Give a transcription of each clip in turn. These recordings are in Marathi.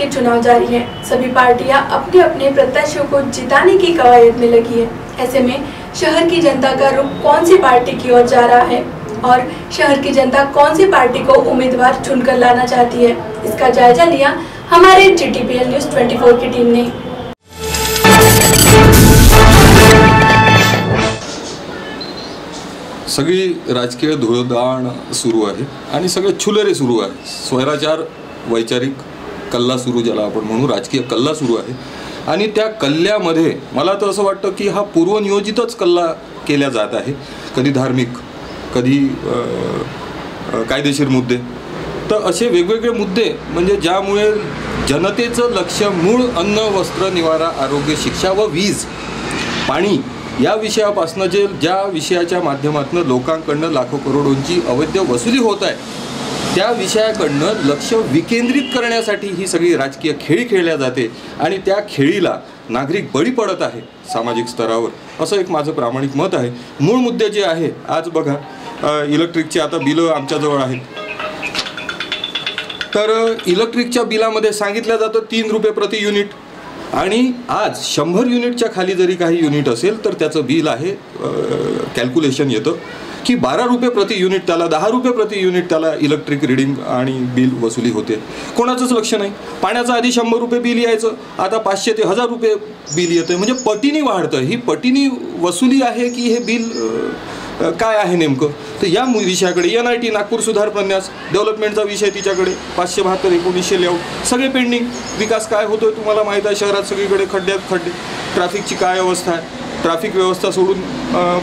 के चुनाव जारी हैं। सभी पार्टियां अपने अपने प्रत्याशियों को जिताने की कवायद में लगी है। ऐसे में शहर की जनता का रुख कौन सी पार्टी की ओर जा रहा है और शहर की जनता कौन सी पार्टी को उम्मीदवार चुनकर लाना चाहती है, इसका जायजा लिया हमारे GTPL न्यूज़ 24 की टीम ने। सगळी राजकीय धुळदाण सुरू आहे आणि सगळे छुलेरे सुरू आहे। स्वैराचार वैचारिक कल्ला सुरू, ज्याला आपण म्हणू राजकीय कल्ला सुरू आहे। आणि त्या कल्ल्यामध्ये मला तर असं वाटतं की हा पूर्वनियोजितच कल्ला केला जात आहे। कधी धार्मिक, कधी कायदेशीर मुद्दे, तर असे वेगवेगळे मुद्दे म्हणजे ज्यामुळे जनतेचं लक्ष मूळ अन्न, वस्त्र, निवारा, आरोग्य, शिक्षा व वीज, पाणी या विषयापासून ज्या विषयाच्या माध्यमातून लोकांकडनं लाखो करोडोंची अवैध वसुली होत आहे, त्या विषयाकडनं लक्ष विकेंद्रित करण्यासाठी ही सगळी राजकीय खेळी खेळल्या जाते आणि त्या खेळीला नागरिक बळी पडत आहे सामाजिक स्तरावर, असं एक माझं प्रामाणिक मत आहे। मूळ मुद्दे जे आहे, आज बघा इलेक्ट्रिकचे आता बिलं आमच्याजवळ आहेत, तर इलेक्ट्रिकच्या बिलामध्ये सांगितलं जातं 3 रुपये प्रति युनिट, आणि आज 100 युनिटच्या खाली जरी काही युनिट असेल तर त्याचं बिल आहे, कॅल्क्युलेशन येतं की 12 रुपये प्रति युनिट, त्याला 10 रुपये प्रति युनिट त्याला इलेक्ट्रिक रिडिंग आणि बिल वसुली होते। कोणाचंच लक्ष नाही। पाण्याचं आधी 100 रुपये बिल यायचं, आता 500 ते 1000 रुपये बिल येतं, म्हणजे पटीने वाढतं। ही पटीने वसुली आहे की हे बिल काय आहे नेमकं? तर या विषयाकडे NIT नागपूर सुधार प्रन्यास डेव्हलपमेंटचा विषय तिच्याकडे 572 1900 लेआउट सगळे पेंडिंग। विकास काय होतोय तुम्हाला माहीत आहे, शहरात सगळीकडे खड्ड्यात खड्डे, ट्रॅफिकची काय अवस्था आहे, ट्रॅफिक व्यवस्था सोडून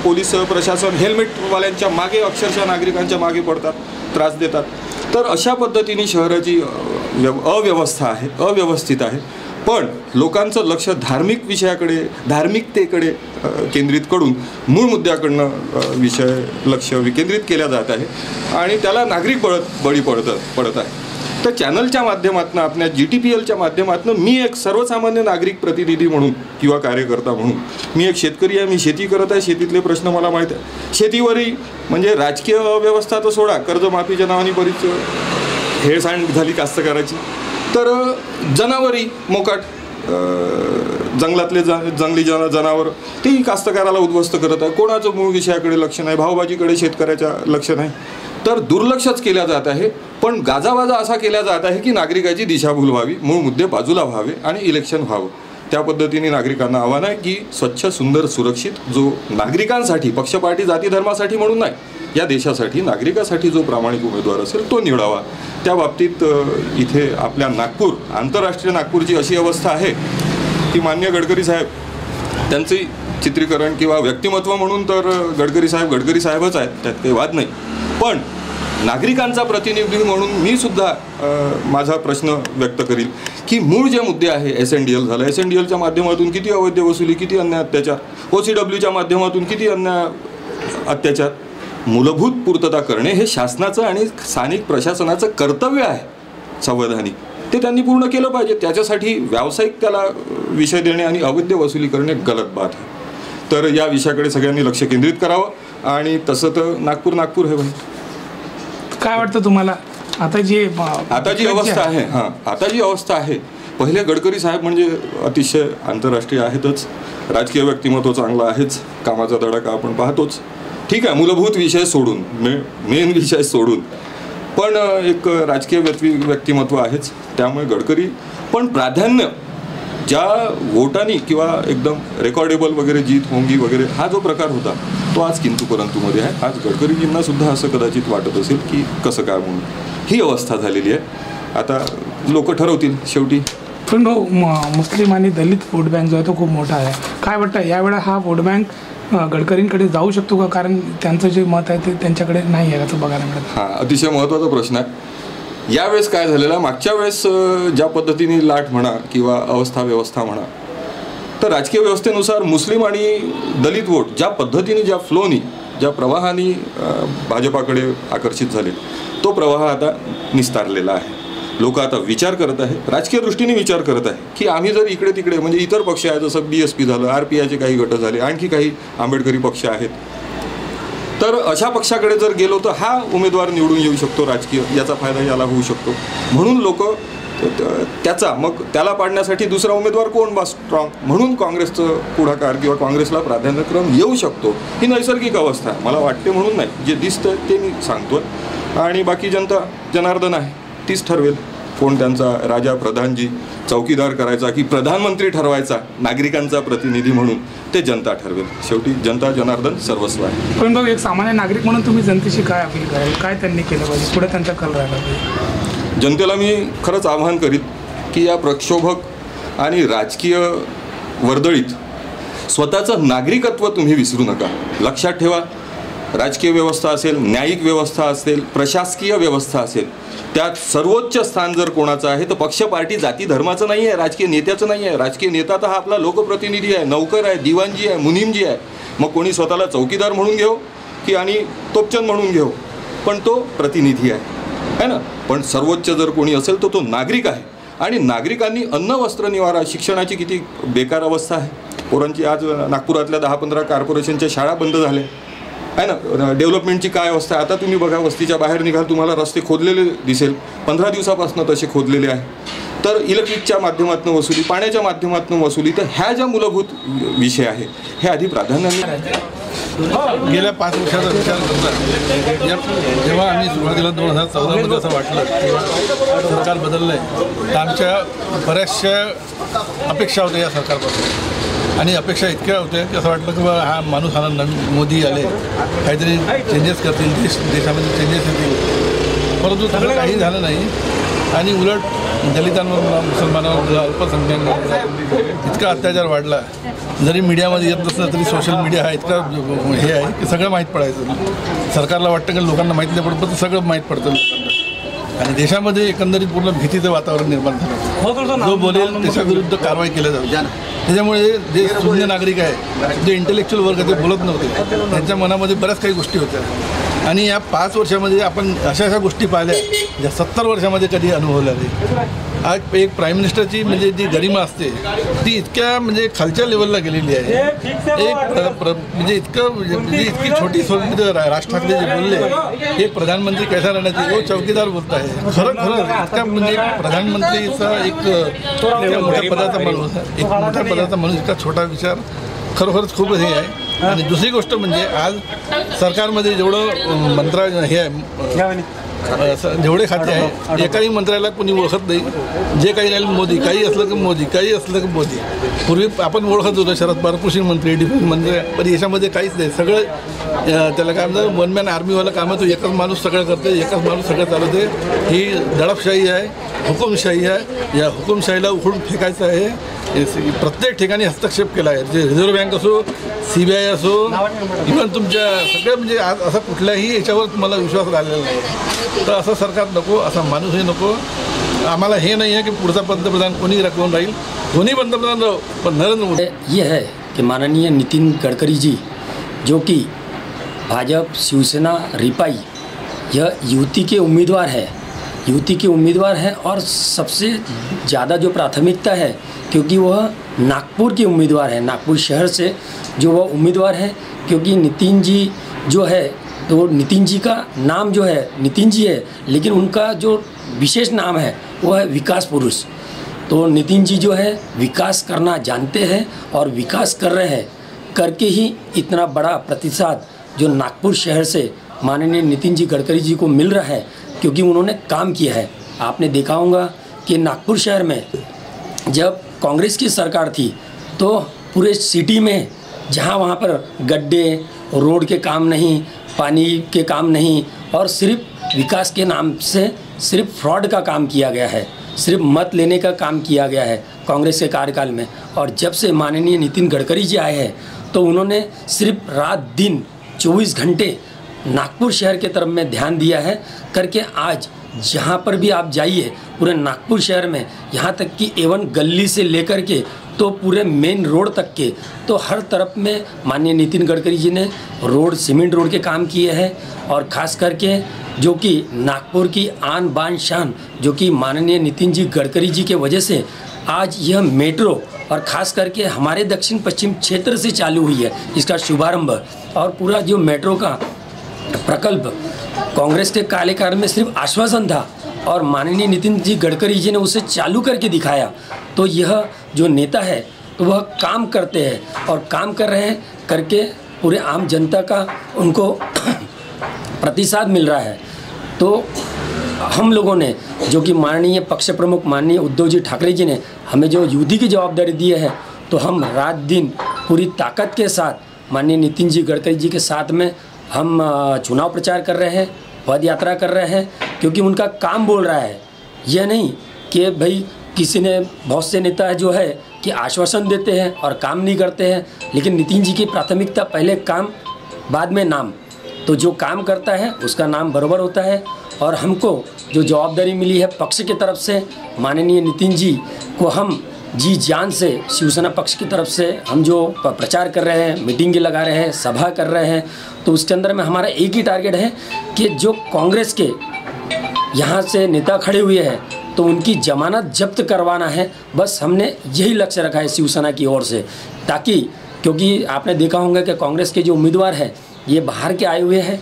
पोलीस प्रशासन हेल्मेटवाल्यांच्या मागे अक्षरशः नागरिकांच्या मागे पडतात, त्रास देतात। तर अशा पद्धतीने शहराची अव्यवस्था आहे, अव्यवस्थित आहे। पण लोकांचं लक्ष धार्मिक विषयाकडे, धार्मिकतेकडे केंद्रित करून मूळ मुद्द्याकडनं लक्ष विकेंद्रित केल्या जात आहे आणि त्याला नागरिक बळी पडत आहे। तर चॅनलच्या माध्यमातून, आपल्या GTPLच्या माध्यमातून मी एक सर्वसामान्य नागरिक प्रतिनिधी म्हणून किंवा कार्यकर्ता म्हणून, मी एक शेतकरी आहे, मी शेती करत आहे, शेतीतले प्रश्न मला माहीत आहे। शेतीवरही म्हणजे राजकीय अव्यवस्था तर सोडा, कर्जमाफीच्या नावाने बरीच हेळसांड झाली कास्तकाराची, तर जनावरही मोकाट, जंगलातले जंगली जनावर तेही कास्तकाराला उद्ध्वस्त करत आहे। कोणाचं मूळ विषयाकडे लक्ष नाही, भावबाजीकडे शेतकऱ्याच्या लक्ष नाही, तर दुर्लक्षच केल्या जात आहे। पण गाजावाजा असा केला जात आहे की नागरिकाची दिशाभूल व्हावी, मूळ मुद्दे बाजूला व्हावे आणि इलेक्शन व्हावं। त्या पद्धतीने नागरिकांना आव्हान आहे की स्वच्छ, सुंदर, सुरक्षित जो नागरिकांसाठी, पक्षपार्टी जाती धर्मासाठी म्हणून नाही, या देशासाठी नागरिकासाठी जो प्रामाणिक उमेदवार असेल तो निवडावा। त्या बाबतीत इथे आपल्या नागपूर, आंतरराष्ट्रीय नागपूरची अशी अवस्था आहे की माननीय गडकरी साहेब, त्यांचे चित्रीकरण किंवा व्यक्तिमत्व म्हणून तर गडकरी साहेबच आहेत, त्यात काही वाद नाही। पण नागरिकांचा प्रतिनिधी म्हणून मी सुद्धा माझा प्रश्न व्यक्त करील की मूळ जे मुद्दे आहे, SNDL झालं, SNDLच्या माध्यमातून किती अवैध वसुली, किती अन्याय अत्याचार, OCWच्या माध्यमातून किती अन्याय अत्याचार, मूलभूत पूर्तता करणे हे शासनाचं आणि स्थानिक प्रशासनाचं कर्तव्य आहे संवैधानिक, ते त्यांनी पूर्ण केलं पाहिजे। त्याच्यासाठी व्यावसायिक त्याला विषय देणे आणि अवैध वसुली करणे गलत बात आहे। तर या विषयाकडे सगळ्यांनी लक्ष केंद्रित करावं आणि तसं तर नागपूर हे भाई। काय वाटतं तुम्हाला आता जी अवस्था आहे, आता जी अवस्था आहे, पहिले गडकरी साहेब म्हणजे अतिशय आंतरराष्ट्रीय आहेतच, राजकीय व्यक्तिमत्व चांगलं आहेच, कामाचा धडाका आपण पाहतोच, ठीक आहे, मूलभूत विषय सोडून, मेन विषय सोडून, पण एक राजकीय व्यक्तिमत्व आहेच, त्यामुळे गडकरी। पण प्राधान्य ज्या वोटांनी किंवा एकदम रेकॉर्डेबल वगैरे जीत होंगी वगैरे हा जो प्रकार होता तो आज किंतु परंतुमध्ये आहे। आज गडकरीजींना सुद्धा असं कदाचित वाटत असेल की कसं काय म्हणून ही अवस्था झालेली आहे। आता लोक ठरवतील शेवटी। पण मुस्लिम आणि दलित वोट बँक जो आहे तो खूप मोठा आहे, काय वाटतं यावेळेला हा वोट बँक गडकरींकडे जाऊ शकतो का? कारण त्यांचं जे मत आहे ते त्यांच्याकडे नाही आहे असं बघायला मिळतं। हां, अतिशय महत्त्वाचा प्रश्न आहे। यावेळेस काय झालेलं, मागच्या वेळेस ज्या पद्धतीने लाट म्हणा किंवा व्यवस्था म्हणा, तर राजकीय व्यवस्थेनुसार मुस्लिम आणि दलित वोट ज्या पद्धतीने, ज्या फ्लोनी, ज्या प्रवाहाने भाजपाकडे आकर्षित झाले, तो प्रवाह आता निस्तारलेला आहे। लोक आता विचार करत आहे, राजकीय दृष्टीने विचार करत आहे की आम्ही जर इकडे तिकडे म्हणजे इतर पक्ष आहेत, जसं BSP झालं, RPIचे काही गट झाले, आणखी काही आंबेडकरी पक्ष आहेत, तर अशा पक्षाकडे जर गेलो तर हा उमेदवार निवडून येऊ शकतो, राजकीय याचा फायदा याला होऊ शकतो, म्हणून लोक त्याचा मग त्याला पाडण्यासाठी दुसरा उमेदवार कोण बा स्ट्रॉंग, म्हणून काँग्रेसचं पुढाकार किंवा काँग्रेसला प्राधान्यक्रम येऊ शकतो. ही नैसर्गिक अवस्था आहे, मला वाटते म्हणून नाही, जे दिसतं ते मी सांगतो. आणि बाकी जनता जनार्दन आहे, तीच ठरवेल कोण त्यांचा राजा, प्रधानजी, चौकीदार करायचा की प्रधानमंत्री ठरवायचा नागरिकांचा प्रतिनिधी म्हणून, ते जनता ठरवेल. शेवटी जनता जनार्दन सर्वस्व आहे. पण बघ, एक सामान्य नागरिक म्हणून तुम्ही जनतेशी काय अपील कराल, काय त्यांनी केलं पाहिजे, पुढे त्यांचा कल राहिला पाहिजे? जनतेला मी खरंच आवाहन करीत की या प्रक्षोभक आणि राजकीय वर्दळीत स्वतःचं नागरिकत्व तुम्ही विसरू नका. लक्षात ठेवा, राजकीय व्यवस्था असेल, न्यायिक व्यवस्था असेल, प्रशासकीय व्यवस्था असेल, त्यात सर्वोच्च स्थान जर कोणाचं आहे तर पक्ष, पार्टी, जाती, धर्माचं नाही आहे, राजकीय नेत्याचं नाही आहे. राजकीय नेता तर हा आपला लोकप्रतिनिधी आहे, नौकर आहे, दिवाणजी आहे, मुनीमजी आहे. मग कोणी स्वतःला चौकीदार म्हणून घेऊ की आणि तोपचंद म्हणून घेऊ, पण तो प्रतिनिधी आहे ना. पण सर्वोच्च जर कोणी असेल तर तो नागरिक आहे. आणि नागरिकांनी अन्न, वस्त्र, निवारा, शिक्षणाची किती बेकार अवस्था आहे. पोरांची आज नागपुरातल्या 10-15 कॉर्पोरेशनच्या शाळा बंद झाल्या आहे ना. डेव्हलपमेंटची काय अवस्था आहे आता तुम्ही बघा. वस्तीच्या बाहेर निघाल तुम्हाला रस्ते खोदलेले दिसेल, 15 दिवसापासून तसे खोदलेले आहे. तर इलेक्ट्रिकच्या माध्यमातून वसुली, पाण्याच्या माध्यमातून वसुली, तर ह्या ज्या मूलभूत विषय आहे हे आधी प्राधान्याने. गेल्या 5 वर्षाचा विचार करता जेव्हा आम्ही सुरुवातीला 2014मध्ये असं वाटलं की सरकार बदललं आहे, तर आमच्या बऱ्याचशा अपेक्षा होत्या या सरकारपासून. आणि अपेक्षा इतक्या होत्या की असं वाटलं की बा हा माणूस आला, नवीन मोदी आले, काहीतरी चेंजेस करतील, देशामध्ये चेंजेस येतील. परंतु सगळं काही झालं नाही. आणि उलट दलितांवर, मुसलमानांवर, अल्पसंख्याकांवर इतका अत्याचार वाढला. जरी मीडियामध्ये येत नसलं तरी सोशल मीडिया हा इतका हे आहे की सगळं माहीत पडायचं. सरकारला वाटतं की लोकांना माहीत नाही पडत, पण सगळं माहीत पडतं लोकांना. आणि देशामध्ये एकंदरीत पूर्ण भीतीचं वातावरण निर्माण झालं. जो बोलेल त्याच्याविरुद्ध कारवाई केली जाते. त्याच्यामुळे जे शून्य नागरिक आहे, जे इंटेलेक्च्युअल वर्ग ते बोलत नव्हते, त्यांच्या मनामध्ये बऱ्याच काही गोष्टी होत्या. आणि या 5 वर्षामध्ये आपण अशा गोष्टी पाहिल्या ज्या 70 वर्षामध्ये कधी अनुभवल्या नाही. आज एक प्राईम मिनिस्टरची म्हणजे जी गरिमा असते ती इतक्या म्हणजे खालच्या लेवलला गेलेली आहे. एक म्हणजे इतकी छोटी राज ठाकरे जे बोलले, एक प्रधानमंत्री कैसा रहना चाहिए, वो चौकीदार बोलता आहे. खरं इतका म्हणजे प्रधानमंत्रीचा एक मोठ्या पदाचा माणूस इतका छोटा विचार खरोखरच खूप हे आहे. आणि दुसरी गोष्ट म्हणजे आज सरकारमध्ये जेवढं हे आहे, जेवढे खाते आहे, एकाही मंत्र्याला कोणी ओळखत नाही. जे काही राहील मोदी, काही असलं की मोदी, काही असलं की मोदी. पूर्वी आपण ओळखत होतो शरद पवार कृषी मंत्री, डिफेन्स मंत्री, पण याच्यामध्ये काहीच नाही. सगळं त्याला काय म्हणतात, वन मॅन आर्मीवाला काम आहे. तो एकच माणूस सगळं करते, एकच माणूस सगळं चालवते. ही दडपशाही आहे, हुकुमशाही आहे. या हुकुमशाहीला उखडून फेकायचं आहे. प्रत्येक ठिकाणी हस्तक्षेप केला आहे. जे रिझर्व्ह बँक असो, CBI असो, इव्हन तुमच्या सगळ्या म्हणजे आज असं कुठल्याही याच्यावर तुम्हाला विश्वास राहिलेला नाही. तर असं सरकार नको, असा माणूसही नको. आम्हाला हे नाही आहे की पुढचा पंतप्रधान कोणी कोण राहील, कोणी पंतप्रधान राहो, पण नरेंद्र मोदी. ये है कि माननीय नितिन गडकरी जी, जो कि भाजपा, शिवसेना, रिपाई, यह युति के उम्मीदवार है और सबसे ज़्यादा जो प्राथमिकता है क्योंकि वह नागपुर के उम्मीदवार है, नागपुर शहर से जो वह उम्मीदवार है. क्योंकि नितिन जी जो है, तो नितिन जी का नाम जो है नितिन जी है, लेकिन उनका जो विशेष नाम है वो है विकास पुरुष. तो नितिन जी जो है विकास करना जानते हैं और विकास कर रहे हैं, करके ही इतना बड़ा प्रतिसाद जो नागपुर शहर से माननीय नितिन जी गडकरी जी को मिल रहा है, क्योंकि उन्होंने काम किया है. आपने देखा होगा कि नागपुर शहर में जब कांग्रेस की सरकार थी तो पूरे सिटी में जहाँ वहाँ पर गड्ढे, रोड के काम नहीं, पानी के काम नहीं, और सिर्फ विकास के नाम से सिर्फ फ्रॉड का काम किया गया है, सिर्फ मत लेने का काम किया गया है कांग्रेस के कार्यकाल में. और जब से माननीय नितिन गडकरी जी आए हैं तो उन्होंने सिर्फ रात दिन 24 घंटे नागपुर शहर के तरफ में ध्यान दिया है, करके आज जहाँ पर भी आप जाइए पूरे नागपुर शहर में, यहाँ तक कि एवन गली से लेकर के तो पूरे मेन रोड तक के, तो हर तरफ में माननीय नितिन गडकरी जी ने रोड, सीमेंट रोड के काम किए हैं. और ख़ास करके जो कि नागपुर की आन बान शान, जो कि माननीय नितिन जी गडकरी जी के वजह से आज यह मेट्रो और ख़ास करके हमारे दक्षिण पश्चिम क्षेत्र से चालू हुई है इसका शुभारंभ. और पूरा जो मेट्रो का प्रकल्प कांग्रेस के कार्यकाल में सिर्फ आश्वासन था और माननीय नितिन जी गडकरी जी ने उसे चालू करके दिखाया। तो यह जो नेता है तो वह काम करते हैं और काम कर रहे हैं, करके पूरे आम जनता का उनको प्रतिसाद मिल रहा है। तो हम लोगों ने जो कि माननीय पक्ष प्रमुख माननीय उद्धव जी ठाकरे जी ने हमें जो युद्धि की जवाबदारी दी है, तो हम रात दिन पूरी ताकत के साथ माननीय नितिन जी गडकरी जी के साथ में हम चुनाव प्रचार कर रहे हैं, पद यात्रा कर रहे हैं, क्योंकि उनका काम बोल रहा है। यह नहीं कि भाई किसी ने, बहुत से नेता जो है कि आश्वासन देते हैं और काम नहीं करते हैं, लेकिन नितिन जी की प्राथमिकता पहले काम बाद में नाम। तो जो काम करता है उसका नाम बराबर होता है। और हमको जो जवाबदारी मिली है पक्ष की तरफ से, माननीय नितिन जी को हम जी जान से शिवसेना पक्ष की तरफ से हम जो प्रचार कर रहे हैं, मीटिंगें लगा रहे हैं, सभा कर रहे हैं, तो उसके अंदर में हमारा एक ही टारगेट है कि जो कांग्रेस के यहाँ से नेता खड़े हुए हैं तो उनकी जमानत जब्त करवाना है। बस हमने यही लक्ष्य रखा है शिवसेना की ओर से, ताकि क्योंकि आपने देखा होगा कि कांग्रेस के जो उम्मीदवार हैं ये बाहर के आए हुए हैं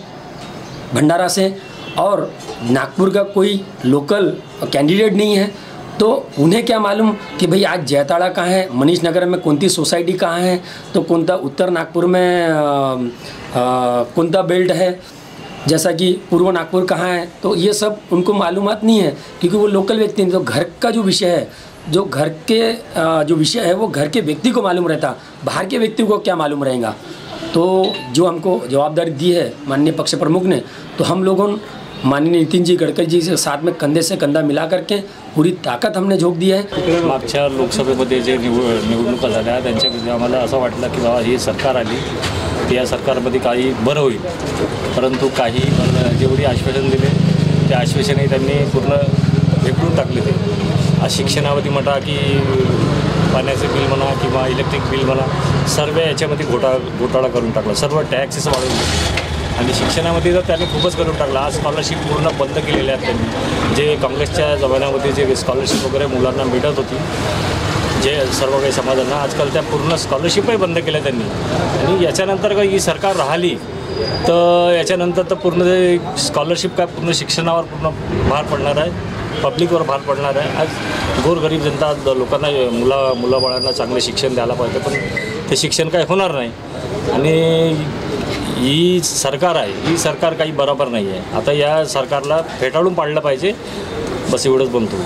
भंडारा से, और नागपुर का कोई लोकल कैंडिडेट नहीं है। तो उन्हें क्या मालूम कि भाई आज जयताड़ा कहाँ है, मनीष नगर में कौन सोसाइटी कहाँ है, तो कौन उत्तर नागपुर में कौन बेल्ट है, जैसा कि पूर्व नागपुर कहाँ है, तो ये सब उनको मालूमात नहीं है, क्योंकि वो लोकल व्यक्ति हैं। तो घर का जो विषय है, जो घर के जो विषय है वो घर के व्यक्ति को मालूम रहता, बाहर के व्यक्ति को क्या मालूम रहेगा। तो जो हमको जवाबदारी दी है माननीय पक्ष प्रमुख ने, तो हम लोगों माननीय नितिन जी गडकरी जी के साथ में कंधे से कंधा मिला करके पूरी ताकद हमने झोक दी है। मागच्या लोकसभेमध्ये जे निवडणुका झाल्या त्यांच्यामध्ये आम्हाला असं वाटलं की बाबा ही सरकार आली तर या सरकारमध्ये काही बरं होईल, परंतु काही जेवढी आश्वासन दिले ते आश्वासनही त्यांनी पूर्ण फेकून टाकले। ते शिक्षणामध्ये म्हणा की पाण्याचे बिल म्हणा किंवा इलेक्ट्रिक बिल म्हणा, सर्व याच्यामध्ये घोटाळा करून टाकला, सर्व टॅक्सेस वाढवून आणि शिक्षणामध्ये तर त्यांनी खूपच करून टाकला। आज स्कॉलरशिप पूर्ण बंद केलेल्या आहेत त्यांनी, जे काँग्रेसच्या जमान्यामध्ये जे स्कॉलरशिप वगैरे मुलांना मिळत होती, जे सर्व काही समाजांना, आजकाल त्या पूर्ण स्कॉलरशिपही बंद केल्या त्यांनी। आणि याच्यानंतर ही सरकार राहिली तर याच्यानंतर तर पूर्ण स्कॉलरशिप काय पूर्ण शिक्षणावर पूर्ण भार पडणार आहे, पब्लिकवर भार पडणार आहे। आज गोरगरीब जनता लोकांना मुलाबाळांना चांगले शिक्षण द्यायला पाहिजे, पण ते शिक्षण काय होणार नाही। आणि ही सरकार आहे, ही सरकार काही बरोबर नाही आहे। आता या सरकारला फेटाळून पाडलं पाहिजे, बस एवढंच बनतो।